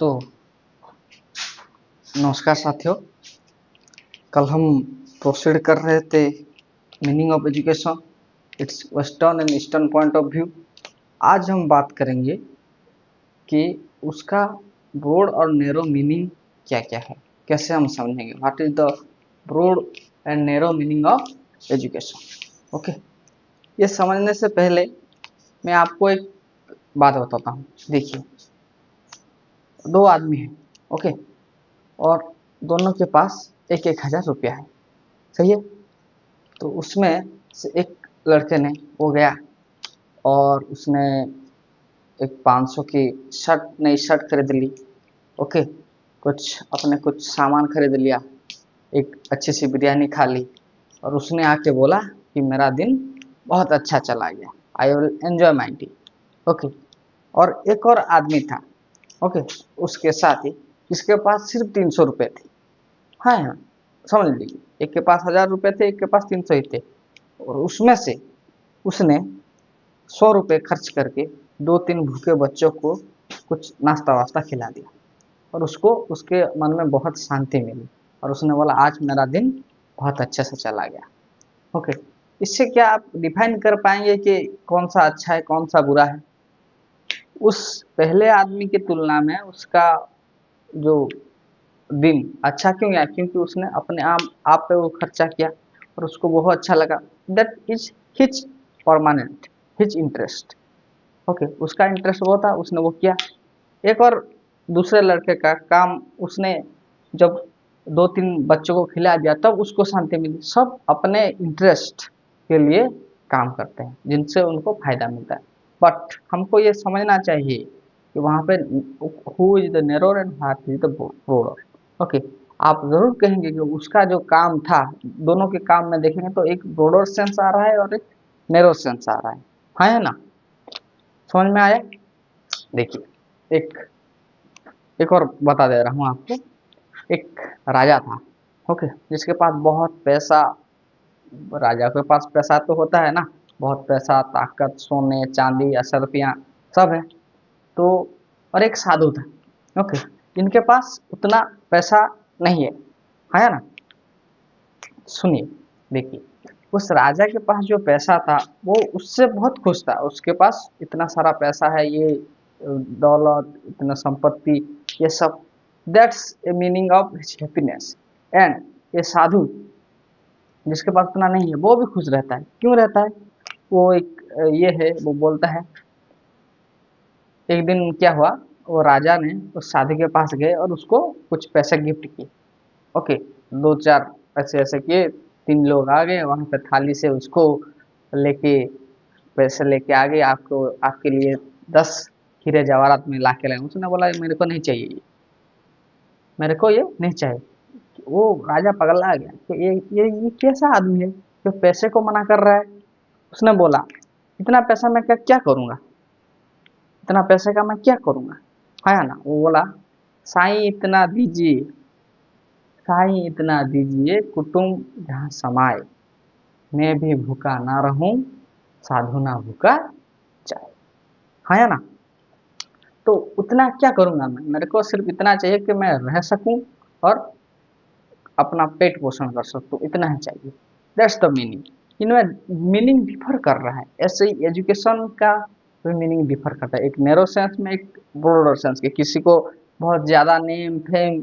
तो नमस्कार साथियों, कल हम प्रोसीड कर रहे थे meaning of education, it's western and eastern point of view. आज हम बात करेंगे कि उसका ब्रॉड और नैरो मीनिंग क्या क्या है, कैसे हम समझेंगे what is the broad and narrow meaning of education. Okay, ये समझने से पहले मैं आपको एक बात बताता हूँ। देखिए, दो आदमी हैं, ओके, और दोनों के पास 1,000 रुपया है, सही है। तो उसमें से एक लड़के ने वो गया और उसने एक 500 की नई शर्ट खरीद ली, ओके, कुछ सामान खरीद लिया, एक अच्छी सी बिरयानी खा ली और उसने आके बोला कि मेरा दिन बहुत अच्छा चला गया, I will enjoy my day, okay. और एक और आदमी था, ओके, उसके साथ ही, जिसके पास सिर्फ 300 रुपये थे। हाँ, समझ लीजिए, एक के पास 1,000 रुपये थे, एक के पास 300 ही थे। और उसमें से उसने 100 रुपये खर्च करके 2-3 भूखे बच्चों को कुछ नाश्ता वास्ता खिला दिया और उसको उसके मन में बहुत शांति मिली और उसने बोला आज मेरा दिन बहुत अच्छे से चला गया। ओके, इससे क्या आप डिफाइन कर पाएंगे कि कौन सा अच्छा है कौन सा बुरा है? उस पहले आदमी की तुलना में उसका जो दिन अच्छा क्यों गया? क्योंकि उसने अपने आप पे वो खर्चा किया और उसको बहुत अच्छा लगा। That is his permanent, his interest. Okay, उसका इंटरेस्ट वो था, उसने वो किया। एक और दूसरे लड़के का काम, उसने जब 2-3 बच्चों को खिला दिया तब उसको शांति मिली। सब अपने इंटरेस्ट के लिए काम करते हैं जिनसे उनको फायदा मिलता है। बट हमको ये समझना चाहिए कि वहाँ पे who is the narrower and what is the broader. Okay, आप जरूर कहेंगे कि उसका जो काम था, दोनों के काम में देखेंगे तो एक ब्रॉडर सेंस आ रहा है और एक नैरो सेंस आ रहा है। हाँ, है ना? समझ में आया? देखिए, एक और बता दे रहा हूँ आपको। एक राजा था, ओके, जिसके पास बहुत पैसा, राजा के पास पैसा तो होता है ना, बहुत पैसा, ताकत, सोने चांदी अशर्फियाँ सब है। तो और एक साधु था, ओके, जिनके पास उतना पैसा नहीं है ना? सुनिए, देखिए, उस राजा के पास जो पैसा था वो उससे बहुत खुश था। उसके पास इतना सारा पैसा है, ये दौलत, इतना संपत्ति, ये सब, that's a meaning of happiness. And ये साधु जिसके पास उतना नहीं है वो भी खुश रहता है। क्यों रहता है? वो एक ये है, वो बोलता है। एक दिन क्या हुआ, वो राजा ने उस साधु के पास गए और उसको कुछ पैसे गिफ्ट किए, ओके, 2-4 ऐसे ऐसे किए। 3 लोग आ गए वहां पे, थाली से उसको लेके, पैसे लेके आ गए, आपको आपके लिए 10 हीरे जवाहरात में ला के लाए। उसने बोला मेरे को नहीं चाहिए, मेरे को ये नहीं चाहिए। वो राजा पगला गया कि ये कैसा आदमी है जो पैसे को मना कर रहा है। उसने बोला इतना पैसा मैं क्या क्या करूंगा, इतना पैसे का मैं क्या करूंगा, है ना? वो बोला साईं इतना दीजिए, साईं इतना दीजिए, कुटुंब जहाँ समाए, मैं भी भूखा ना रहूं, साधु ना भूखा जाए। है ना? तो उतना क्या करूंगा मैं, मेरे को सिर्फ इतना चाहिए कि मैं रह सकूं और अपना पेट पोषण कर सकूं, इतना ही चाहिए। That's the meaning. इनमें मीनिंग डिफर कर रहा है। ऐसे ही एजुकेशन का भी मीनिंग डिफर करता है, एक नैरो सेंस में, एक ब्रॉडर सेंस के। किसी को बहुत ज्यादा नेम फेम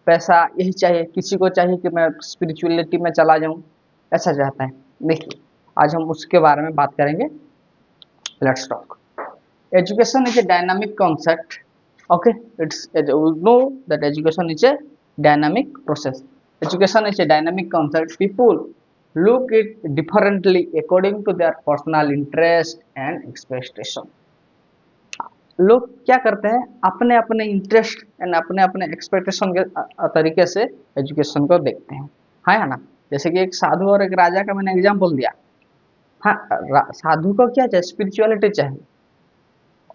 पैसा यही चाहिए, किसी को चाहिए कि मैं स्पिरिचुअलिटी में चला जाऊं, ऐसा चाहता है। देखिए, आज हम उसके बारे में बात करेंगे। Let's talk. Education is a dynamic concept. Okay, we know that education is a dynamic process. Education is a dynamic concept. People look it differently according to their personal interest and expectation. लोग क्या करते हैं, अपने अपने interest and अपने अपने expectation के तरीके से एजुकेशन को देखते हैं। हाँ, है ना? जैसे कि एक साधु और एक राजा का मैंने एग्जाम्पल दिया। हाँ, साधु को क्या चाहिए? स्पिरिचुअलिटी चाहिए।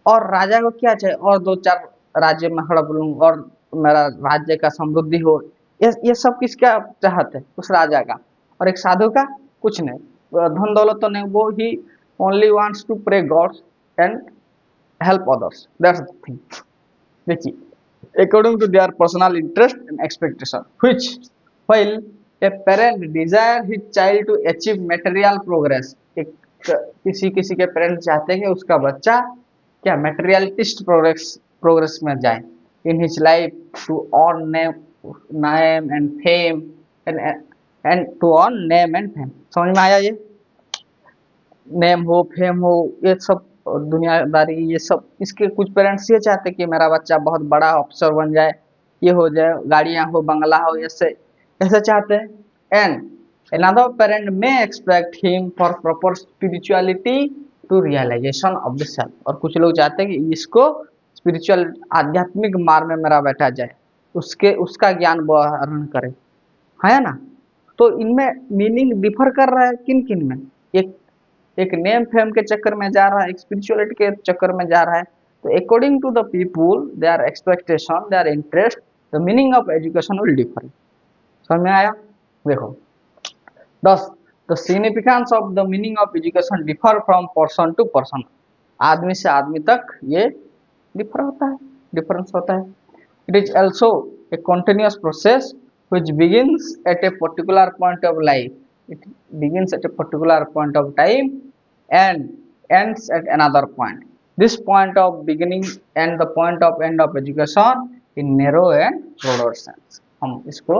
और राजा को क्या चाहिए? और 2-4 राज्य में हड़प लूं और मेरा राज्य का समृद्धि हो। ये सब किसका चाहत है? उस राजा का। और एक साधु का कुछ नहीं, धन दौलत तो नहीं, वो he only wants to pray gods and help others, that's the thing. देखिए, according to their personal interest and expectation, which while a parent desire his child to achieve material progress, एक किसी किसी के पेरेंट्स चाहते हैं कि उसका बच्चा क्या materialist progress में जाए in his life, to earn name and fame and to earn name and fame. समझ में आया ये? नेम हो, फेम हो, ये सब दुनियादारी, ये सब इसके कुछ पेरेंट्स ये चाहते कि मेरा बच्चा बहुत बड़ा अफसर बन जाए, ये हो जाए, गाड़ियां हो, बंगला हो, ऐसे ऐसे चाहते हैं। And another parent may expect him for proper spirituality to realization of the self, और कुछ लोग चाहते हैं कि इसको स्पिरिचुअल आध्यात्मिक मार्ग में मेरा बैठा जाए, उसका ज्ञान वर्णन करे, है ना। तो इनमें मीनिंग डिफर कर रहा है किन किन में, एक नेम फेम के चक्कर में जा रहा है, एक स्पिरिचुअलिटी के चक्कर में जा रहा है। तो according to the people, their expectation, their interest, the meaning of education will differ. समझ में आया? देखो, thus the significance of the meaning of education differ from person to person, आदमी से आदमी तक ये डिफर होता है, डिफरेंस होता है। It is also a continuous process which begins at a particular point of life. It begins at a particular point of time and ends at another point. This point of beginning and the point of end of education in narrow and broader sense. हम इसको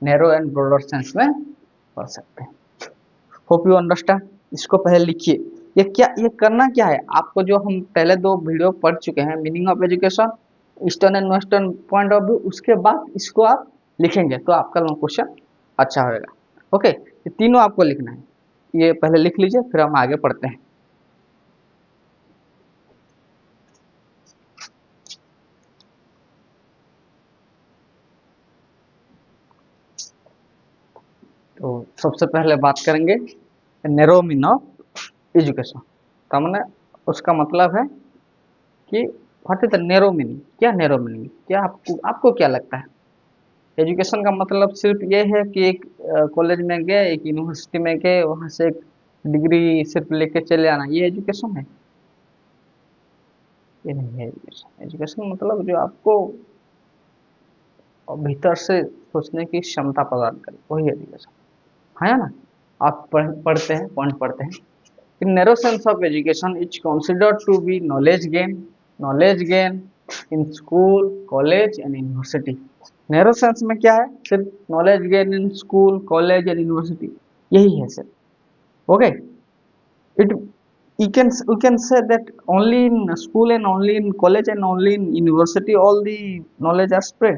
narrow and broader sense में पढ़ सकते हैं। Hope you understand. इसको पहले लिखिए। ये करना क्या है आपको, जो हम पहले दो वीडियो पढ़ चुके हैं, meaning of education, eastern and western point of view, उसके बाद इसको आप लिखेंगे तो आपका क्वेश्चन अच्छा होगा। ओके, ये तीनों आपको लिखना है, ये पहले लिख लीजिए, फिर हम आगे पढ़ते हैं। तो सबसे पहले बात करेंगे नैरो मीनिंग ऑफ एजुकेशन। तो मैंने उसका मतलब है कि what is the narrow meaning, क्या नैरो मीनिंग, क्या आपको क्या लगता है? एजुकेशन का मतलब सिर्फ ये है कि एक कॉलेज में गए, एक यूनिवर्सिटी में गए, वहाँ से एक डिग्री सिर्फ लेके चले आना, ये एजुकेशन है? ये नहीं है एजुकेशन। एजुकेशन मतलब जो आपको भीतर से सोचने की क्षमता प्रदान करे, वही एजुकेशन है ना। आप पढ़ते हैं, पॉइंट पढ़ते हैं। In narrow sense of education is considered to be knowledge gain in school, college and university. Narrow sense में क्या है? सिर्फ knowledge gain in school, college and university, यही है सिर्फ। Okay, it we can say that only in school and only in college and only in university all the knowledge are spread,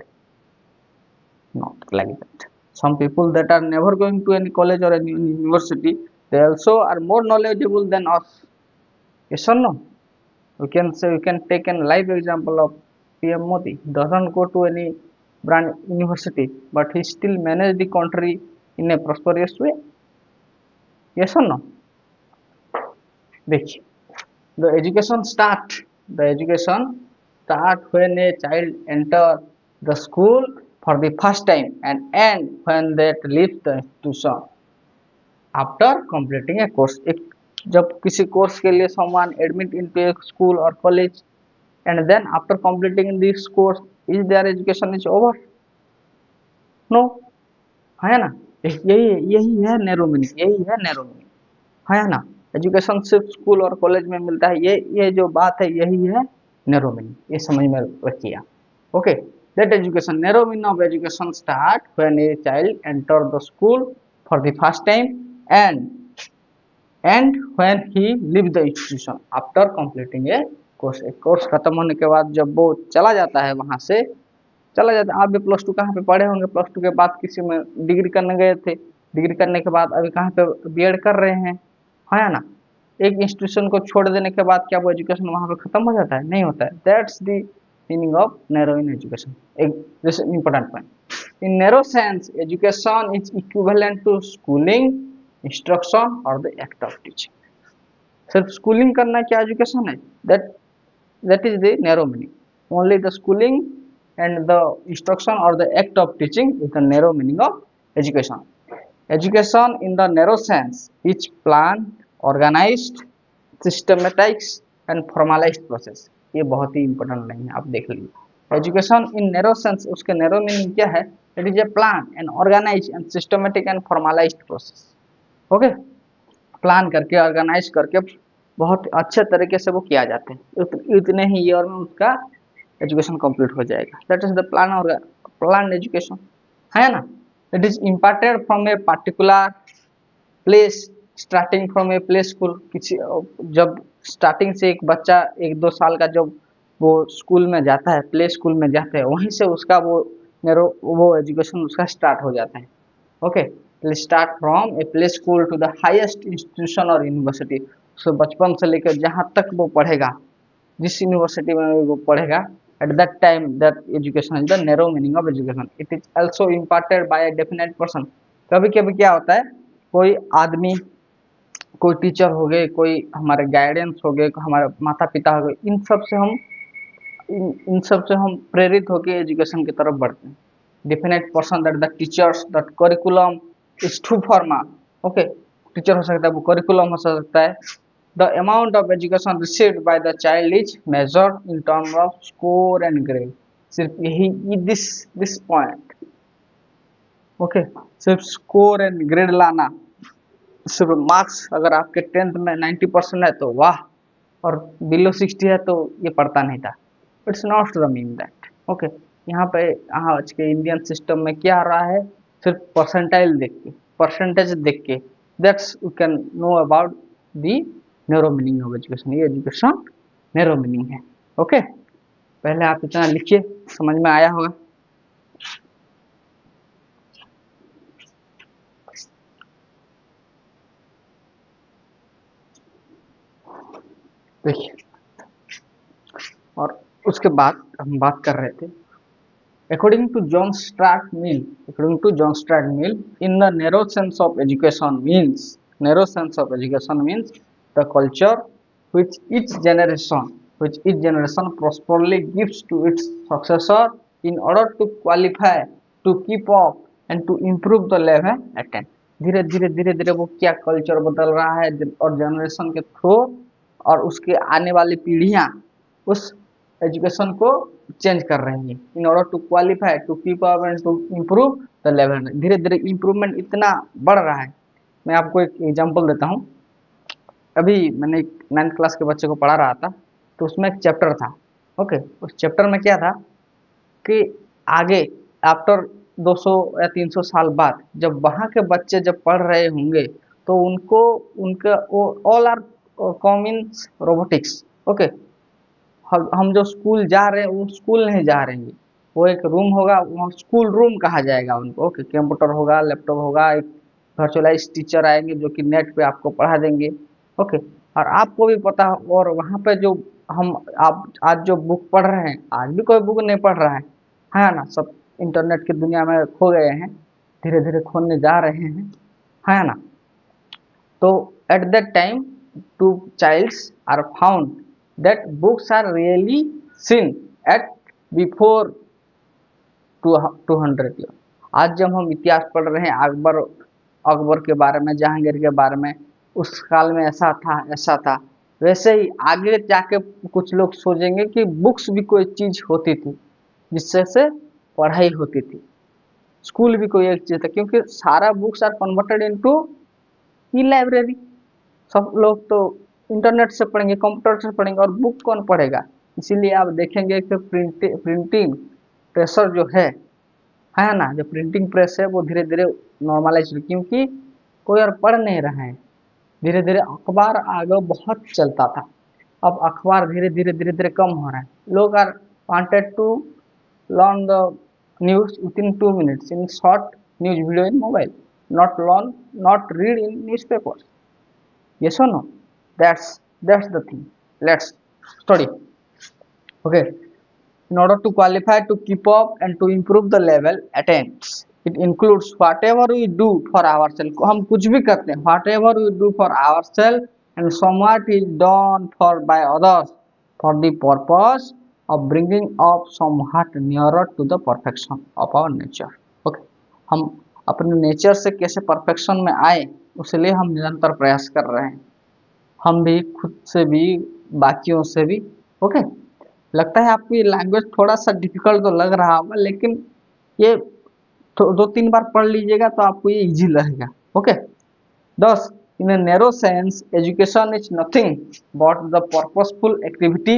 not like that. Some people that are never going to any college or any university, they also are more knowledgeable than us. Yes or no? We can say, we can take a live example of PM Modi. Doesn't go to any brand university, but he still managed the country in a prosperous way. Yes or no? देखिए, the education start when a child enter the school for the first time and end when they leave the institution after completing a course. जब किसी course के लिए someone admit into a school or college and then after completing this course, is their education is over? No, है ना। यही है narrow meaning, है ना। एजुकेशन सिर्फ स्कूल और कॉलेज में मिलता है, ये जो बात है यही है नैरो मीनिंग, ये समझ में रखिए। Okay, that education, narrow meaning of education start when a child enter the school for the first time and when he leave the institution after completing A course. एक कोर्स खत्म होने के बाद जब वो चला जाता है, वहां से चला जाता है। आप भी प्लस टू कहाँ पे पढ़े होंगे, प्लस टू के बाद किसी में डिग्री करने गए थे, डिग्री करने के बाद अभी कहाँ पे बीएड कर रहे हैं, है ना। एक इंस्टीट्यूशन को छोड़ देने के बाद क्या वो एजुकेशन वहां पे खत्म हो जाता है? नहीं होता है। That's the meaning of narrow in education. एक this important point, in narrow sense education is equivalent to schooling, instruction और द एक्ट ऑफ टीचिंग। सिर्फ स्कूलिंग करना क्या एजुकेशन है? That is the narrow meaning. Only the schooling and the instruction or the act of teaching is the narrow meaning of education. Education in the narrow sense is planned, organized, systematized and formalized process. ये बहुत ही important line है, आप देख लीजिए। Education in narrow sense, उसके narrow meaning क्या है? It is a plan and organise and systematic and formalised process. Okay, plan करके ऑर्गेनाइज करके बहुत अच्छे तरीके से वो किया जाते हैं, इतने ही ईयर में उसका एजुकेशन कंप्लीट हो जाएगा। दैट इज द प्लान और प्लान एजुकेशन, है ना। It is imparted from a particular place, starting from a play school. किसी जब स्टार्टिंग से एक बच्चा 1-2 साल का जब वो स्कूल में जाता है, प्ले स्कूल में जाता है, वहीं से उसका वो एजुकेशन उसका स्टार्ट हो जाता है। Okay, start from a play school to the highest institution और यूनिवर्सिटी। सो बचपन से लेकर जहाँ तक वो पढ़ेगा, जिस यूनिवर्सिटी में वो पढ़ेगा, at that time that education is the narrow meaning of education. It is also imparted by a definite person. कभी कभी क्या होता है, कोई आदमी, कोई टीचर हो गए, कोई हमारे गाइडेंस हो गए, हमारे माता पिता हो गए, इन सब से हम प्रेरित होकर एजुकेशन की तरफ बढ़ते हैं। Definite person that the teachers that curriculum is too formal. Okay, teacher हो सकता है, वो करिकुलम हो सकता है। The amount of education received by the child is measured in term of score and grade. सिर्फ यही दिस पॉइंट, ओके, सिर्फ स्कोर एंड ग्रेड लाना, सिर्फ मार्क्स अगर आपके 10th में 90% है तो वाह, और बिलो 60 है तो ये पढ़ता नहीं था। It's not the mean that. Okay, यहाँ पे आज के इंडियन सिस्टम में क्या आ रहा है, सिर्फ परसेंटाइल देख के, परसेंटेज देख के, that's you can know about the narrow meaning of education. ये एजुकेशन नैरो मीनिंग है। ओके, पहले आप इतना लिखिए, समझ में आया होगा। देखिए, और उसके बाद हम बात कर रहे थे, according to John Stuart Mill, in the narrow sense of education means the culture which each generation prosperously gives to its successor in order to qualify, to keep up and to improve the level attained। धीरे धीरे वो क्या culture बदल रहा है, और generation के through और उसके आने वाली पीढ़ियां उस एजुकेशन को चेंज कर रही है, in order to qualify, to keep up and to improve the level. धीरे धीरे इम्प्रूवमेंट इतना बढ़ रहा है। मैं आपको एक एग्जांपल देता हूँ। अभी मैंने 9th क्लास के बच्चे को पढ़ा रहा था, तो उसमें एक चैप्टर था। ओके, उस चैप्टर में क्या था कि आगे आफ्टर 200 या 300 साल बाद जब वहाँ के बच्चे जब पढ़ रहे होंगे, तो उनको उनका all are common robotics. Okay, हम जो स्कूल जा रहे हैं वो स्कूल नहीं जा रहे हैं, वो एक रूम होगा, वहाँ स्कूल रूम कहा जाएगा उनको। ओके, कंप्यूटर होगा, लैपटॉप होगा, एक वर्चुअलाइज टीचर आएंगे जो कि नेट पे आपको पढ़ा देंगे। ओके, और आपको भी पता, और वहाँ पे जो आप आज जो बुक पढ़ रहे हैं, आज भी कोई बुक नहीं पढ़ रहा है ना। सब इंटरनेट की दुनिया में खो गए हैं, धीरे धीरे खोने जा रहे हैं, है ना। तो at that time two childs are found that books are really seen at before 200 years। आज जब हम इतिहास पढ़ रहे हैं अकबर के बारे में, जहांगीर के बारे में, उस काल में ऐसा था, वैसे ही आगे जाके कुछ लोग सोचेंगे कि बुक्स भी कोई चीज होती थी जिससे से पढ़ाई होती थी, स्कूल भी कोई एक चीज था, क्योंकि सारा books are converted into e library. सब लोग तो इंटरनेट से पढ़ेंगे, कंप्यूटर से पढ़ेंगे, और बुक कौन पढ़ेगा। इसीलिए आप देखेंगे कि प्रिंटिंग प्रेशर जो है ना, जो प्रिंटिंग प्रेस है वो धीरे धीरे नॉर्मलाइज, क्योंकि कोई और पढ़ नहीं रहा है। धीरे धीरे अखबार आगे बहुत चलता था, अब अखबार धीरे धीरे कम हो रहा है। लोग are wanted to learn the news within 2 minutes in short news video in mobile, not read in newspapers. Yes or no? That's the thing. Let's study. Okay. In order to qualify, to keep up and to improve the level attained, it includes whatever we do for ourselves। हम कुछ भी करते हैं, whatever we do for ourselves and somewhat is done for by others for the purpose of bringing up somewhat nearer to the perfection of our nature। Okay. हम अपने nature से कैसे perfection में आए, उसलिए हम निरंतर प्रयास कर रहे हैं, हम भी, खुद से भी, बाकियों से भी। ओके, लगता है आपको ये लैंग्वेज थोड़ा सा डिफिकल्ट तो लग रहा होगा, लेकिन ये तो 2-3 बार पढ़ लीजिएगा तो आपको ये इजी लगेगा। Okay, thus in a narrow sense education is nothing but purposeful activity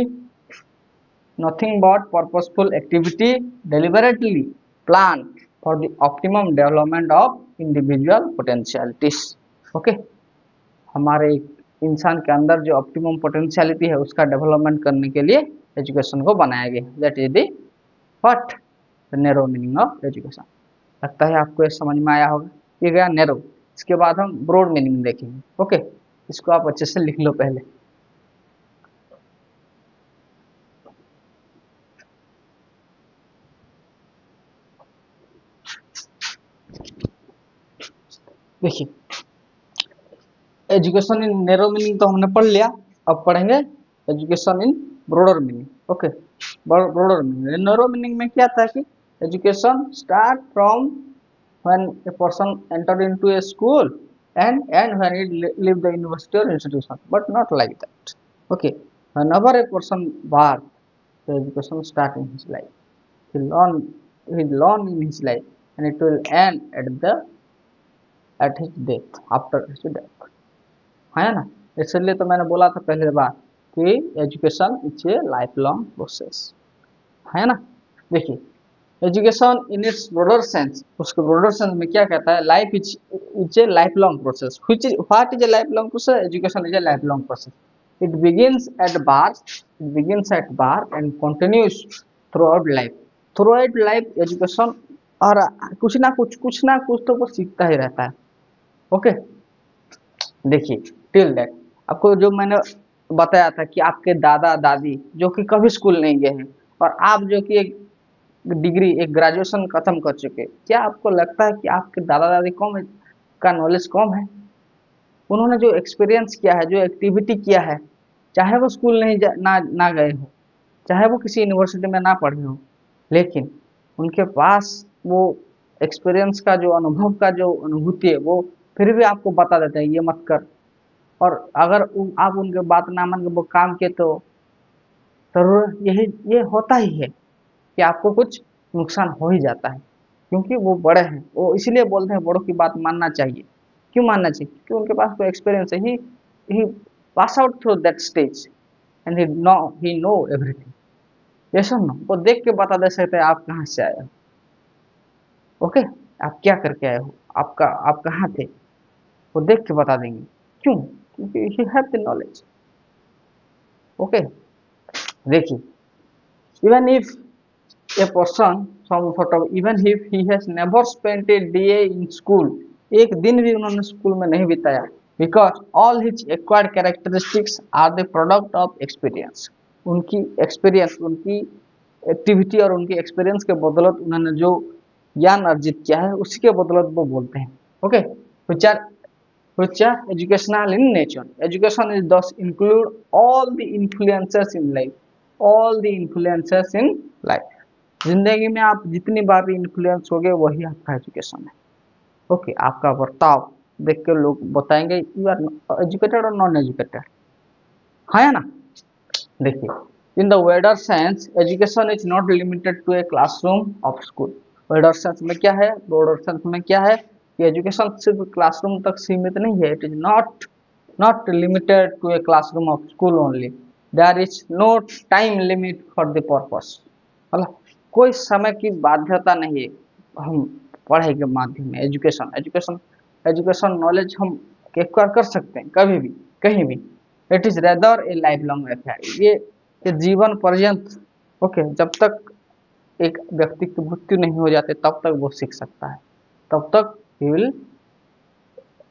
deliberately planned for the optimum development of individual potentialities। Okay, हमारे इंसान के अंदर जो ऑप्टिमम पोटेंशियलिटी है उसका डेवलपमेंट करने के लिए एजुकेशन को बनाया गया। That is the what the narrow meaning of education. लगता है आपको ये समझ में आया होगा। ये गया नैरो। इसके बाद हम ब्रॉड मीनिंग देखेंगे। ओके, इसको आप अच्छे से लिख लो पहले। देखिए, एजुकेशन इन नैरो मीनिंग तो हमने पढ़ लिया, अब पढ़ेंगे education in broader meaning. Okay, broader meaning. Narrow meaning में क्या था कि education start from when a person enter into a school and when he leave the university or institution, but not like that। Okay, whenever a person birth, the education start in his life, he learn in his life and it will end at his death, after his death, है ना। इसलिए तो मैंने बोला था पहले बार कि education is a life long process, है ना। देखिए, education in its broader sense, उसके ब्रॉडर सेंस में क्या कहता है, life is a life long process. What is a life long process? Education is a life long process. It begins at birth and continues throughout life. Throughout life education, और कुछ ना कुछ तो वो सीखता ही रहता है। Okay, देखिए, टिल दैट आपको जो मैंने बताया था कि आपके दादा दादी जो कि कभी स्कूल नहीं गए हैं और आप जो कि एक डिग्री, एक ग्रेजुएशन खत्म कर चुके, क्या आपको लगता है कि आपके दादा दादी का नॉलेज कम है? उन्होंने जो एक्सपीरियंस किया है, जो एक्टिविटी किया है, चाहे वो स्कूल नहीं ना गए हो, चाहे वो किसी यूनिवर्सिटी में ना पढ़े हो, लेकिन उनके पास वो एक्सपीरियंस का जो अनुभव का जो अनुभूति है वो फिर भी आपको बता देते हैं ये मत कर। और अगर आप उनके बात ना मान के वो काम किए तो जरूर ये होता ही है कि आपको कुछ नुकसान हो ही जाता है, क्योंकि वो बड़े हैं। वो इसलिए बोलते हैं बड़ों की बात मानना चाहिए। क्यों मानना चाहिए? क्योंकि उनके पास कोई एक्सपीरियंस है। He pass out through that stage and he know everything. Yes और नो? वो देख के बता दे सकते हैं आप कहाँ से आए हो। ओके, आप क्या करके आए हो, आप कहाँ थे, वो देख के बता देंगे। क्यों? क्योंकि he have the knowledge. Okay, देखिए, even if a person some sort of, even if he has never spent a day in school, एक दिन भी उन्होंने स्कूल में नहीं बिताया, because all his acquired characteristics are the product of experience। उनकी experience, उनकी एक्टिविटी और उनकी एक्सपीरियंस के बदौलत उन्होंने जो ज्ञान अर्जित किया है उसी के बदौलत वो बोलते हैं। Okay, which are educational in nature। education is thus include all the influences in life, all the influences in life। जिंदगी में आप जितनी बार भी इन्फ्लुएंस हो गए वही आपका एजुकेशन है। ओके, आपका बर्ताव देख के लोग बताएंगे यू आर एजुकेटेड और नॉन एजुकेटेड, है ना। देखिए, in the wider sense education is not limited to a classroom of school. Wider sense में क्या है, ब्रॉडर सेंस में क्या है कि एजुकेशन सिर्फ क्लासरूम तक सीमित नहीं है। It is not limited to a classroom of school only. There is no time limit for the purpose. मतलब कोई समय की बाध्यता नहीं है हम पढ़ाई के माध्यम में। एजुकेशन नॉलेज हम एक्वायर कर सकते हैं कभी भी कहीं भी। It is rather A life long affair. ये जीवन पर्यंत, ओके, जब तक एक व्यक्ति की मृत्यु नहीं हो जाती तब तक वो सीख सकता है, तब तक ही will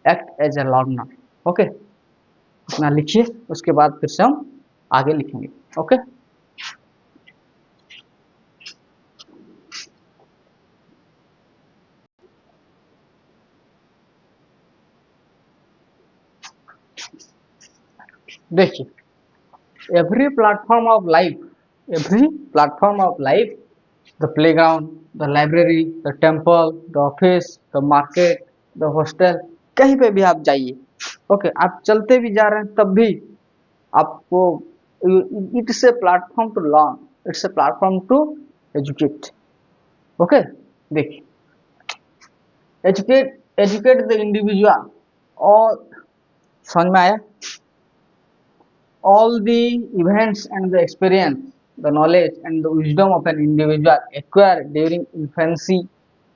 act as a learner. Okay, अपना लिखिए, उसके बाद फिर से हम आगे लिखेंगे। ओके, देखिए, every platform of life, every platform of life, the playground, the library, the temple, the office, the market, the hostel, कहीं पे भी आप जाइए, ओके, आप चलते भी जा रहे हैं तब भी आपको it's a platform to learn. It's a platform to educate. Okay, देखिए, एजुकेट द इंडिविजुअल, और समझ में आया? All the events and the experience, the knowledge and the wisdom of an individual acquired during infancy,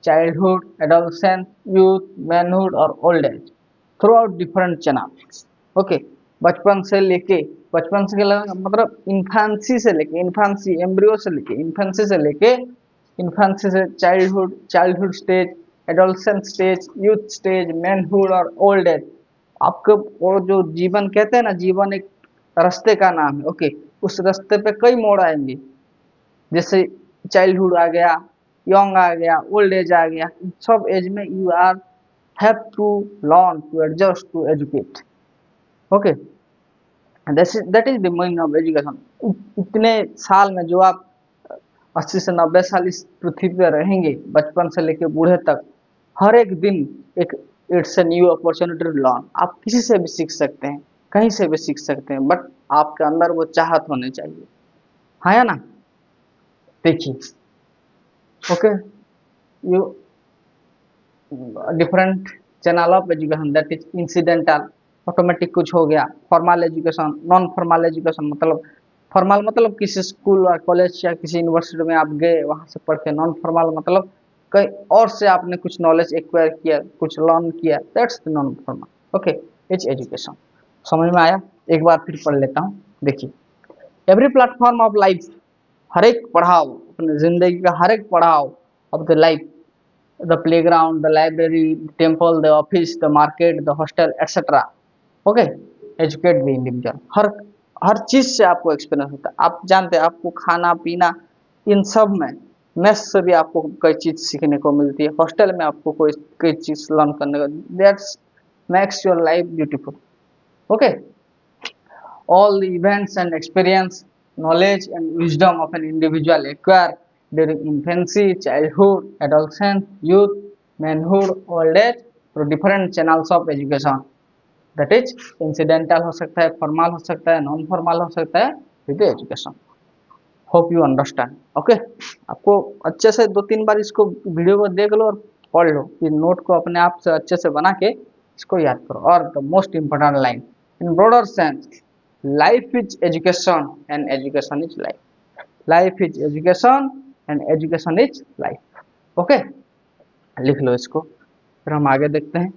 childhood, adolescence, youth, manhood or old age throughout different channels. Okay, बचपन से लेके, बचपन से मतलब इन्फेंसी से लेके, इन्फेंसी एम्ब्रियो से लेके, इन्फेंसी से लेके, इन्फेंसी से childhood, childhood stage, adolescent stage, youth stage, manhood और ओल्ड एज। आपको वो जो जीवन कहते हैं ना, जीवन एक रास्ते का नाम है। ओके, उस रास्ते पे कई मोड़ आएंगे, जैसे चाइल्डहुड आ गया, यंग आ गया, ओल्ड एज आ गया। सब एज में you are have to learn to adjust to educate. Okay, that is the meaning of education. इतने साल में जो आप 80 से 90 साल इस पृथ्वी पे रहेंगे, बचपन से लेकर बूढ़े तक, हर एक दिन एक it's a new opportunity to learn. आप किसी से भी सीख सकते हैं, कहीं से भी सीख सकते हैं, बट आपके अंदर वो चाहत होनी चाहिए, हाँ या ना? देखिए, okay, you different channel of education, that is incidental, automatic कुछ हो गया, formal education, non formal education, मतलब फॉर्मल मतलब किसी स्कूल और कॉलेज या किसी यूनिवर्सिटी में आप गए, वहां से पढ़ के। नॉन फॉर्मल मतलब कहीं और से आपने कुछ नॉलेज एक्वायर किया, कुछ लर्न किया, that's the non formal. Okay, it's education. समझ में आया? एक बार फिर पढ़ लेता हूँ। देखिए, एवरी प्लेटफॉर्म ऑफ लाइफ, हर एक पढ़ाव, अपने जिंदगी का हर एक पढ़ाव of the life, the playground, the library, the temple, the office, the market, the hostel etcetera. Okay, educate the individual. हर चीज से आपको एक्सपीरियंस होता है। आप जानते हैं, आपको खाना पीना, इन सब में, मेस से भी आपको कई चीज सीखने को मिलती है, हॉस्टल में आपको कोई कई चीज लर्न करने को, that's makes your life beautiful. Okay, all the events and experience, knowledge and wisdom of an individual acquired during infancy, childhood, adolescence, youth, manhood, old age through different channels of education. That is incidental हो सकता है, formal हो सकता है, non formal हो सकता है, with education. Hope you understand. Okay, आपको अच्छे से 2-3 बार इसको वीडियो को देख लो और पढ़ लो, फिर नोट को अपने आप से अच्छे से बना के इसको याद करो। और the most important line, in broader sense, life is education and education is life. Life is education and education is life. Okay, लिख लो इसको, फिर हम आगे देखते हैं।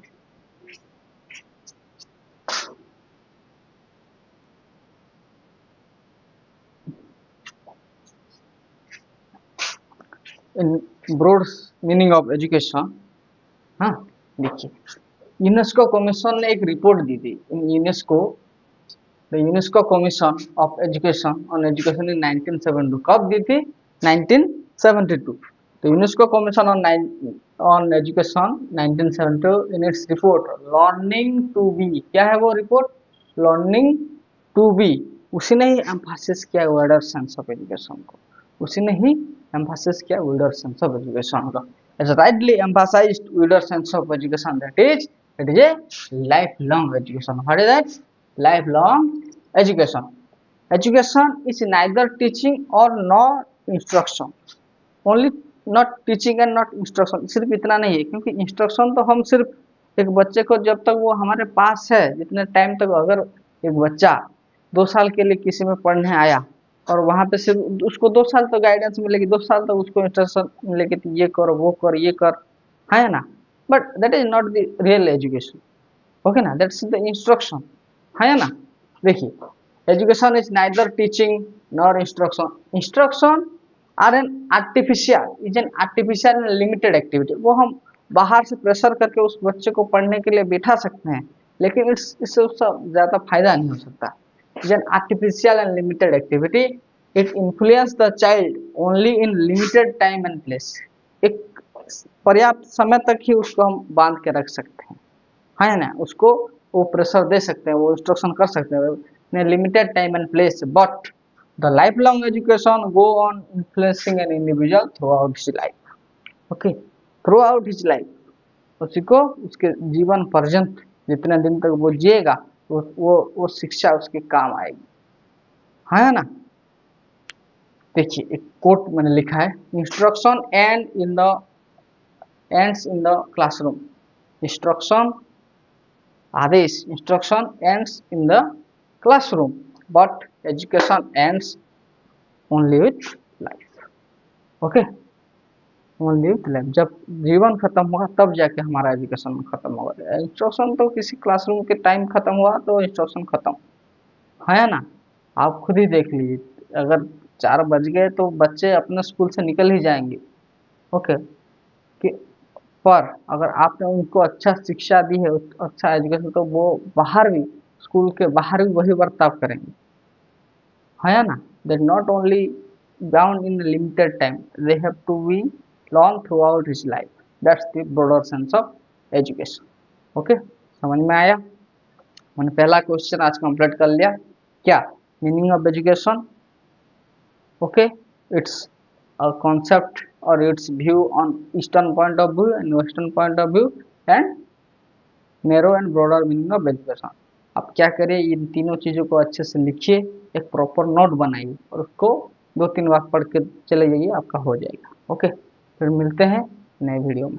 In broad meaning of education, हाँ देखिए, यूनेस्को कमीशन ने एक रिपोर्ट दी थी। In UNESCO, the UNESCO commission of education on education in 1972। कब दी थी? 1972। तो UNESCO commission on education 1972 in its report learning to be, क्या है वो रिपोर्ट? Learning to B. उसी ने ही एम्फासिस किया वाइडर सेंस ऑफ एजुकेशन को, उसी ने ही एम्फासिस किया वाइडर सेंस ऑफ एजुकेशन को। As rightly emphasized wider sense of education, that is, it is a lifelong education. What is that? Lifelong education. Education is neither teaching or nor instruction. Only not teaching and not instruction. सिर्फ इतना नहीं है, क्योंकि instruction तो हम सिर्फ एक बच्चे को जब तक वो हमारे पास है, जितने टाइम तक, अगर एक बच्चा 2 साल के लिए किसी में पढ़ने आया और वहां पे सिर्फ उसको 2 साल तो गाइडेंस मिलेगी, 2 साल तक उसको इंस्ट्रक्शन मिलेगी, तो ये कर, वो कर, ये कर, है ना? But that is not the real education. Okay ना, दैट्स द इंस्ट्रक्शन, है ना? देखिए, education is neither teaching nor instruction. Instruction are an artificial, is an artificial and limited activity. वो हम बाहर से प्रेशर करके उस बच्चे को पढ़ने के लिए बैठा सकते हैं, लेकिन इससे उसका ज्यादा फायदा नहीं हो सकता। is an artificial and limited activity. It influences the child only in limited time and place. एक पर्याप्त समय तक ही उसको हम बांध के रख सकते हैं, है ना? उसको वो प्रेशर दे सकते हैं, वो इंस्ट्रक्शन कर सकते हैं in a limited time and place. But the lifelong education go on influencing an individual throughout his life. Okay, throughout his life. उसी को उसके जीवन पर्यंत जितने दिन तक वो जिएगा, वो शिक्षा उसके काम आएगी, है ना? देखिए एक कोट मैंने लिखा है, instruction ends in the classroom. Instruction आदेश, instruction ends in the classroom but education ends only with life. Okay, only with life, जब जीवन खत्म होगा तब जाके हमारा एजुकेशन खत्म होगा। इंस्ट्रक्शन तो किसी क्लासरूम के टाइम खत्म हुआ तो इंस्ट्रक्शन खत्म है ना। आप खुद ही देख लीजिए, अगर 4 बज गए तो बच्चे अपने स्कूल से निकल ही जाएंगे। ओके, कि पर अगर आपने उनको अच्छा शिक्षा दी है, अच्छा एजुकेशन, तो वो बाहर भी, स्कूल के बाहर भी वही बर्ताव करेंगे, है ना। That not only bound in limited time, they have to be learn throughout his life. That's the broader sense of education. Okay, समझ में आया। मैंने पहला क्वेश्चन आज कंप्लीट कर लिया। क्या meaning of education? Okay, it's a concept or its view on eastern point of view and western point of view and narrow and broader meaning of education। आप क्या करिए, इन तीनों चीज़ों को अच्छे से लिखिए, एक प्रॉपर नोट बनाइए और उसको 2-3 बार पढ़ के चले जाइए, आपका हो जाएगा। ओके, फिर मिलते हैं नए वीडियो में।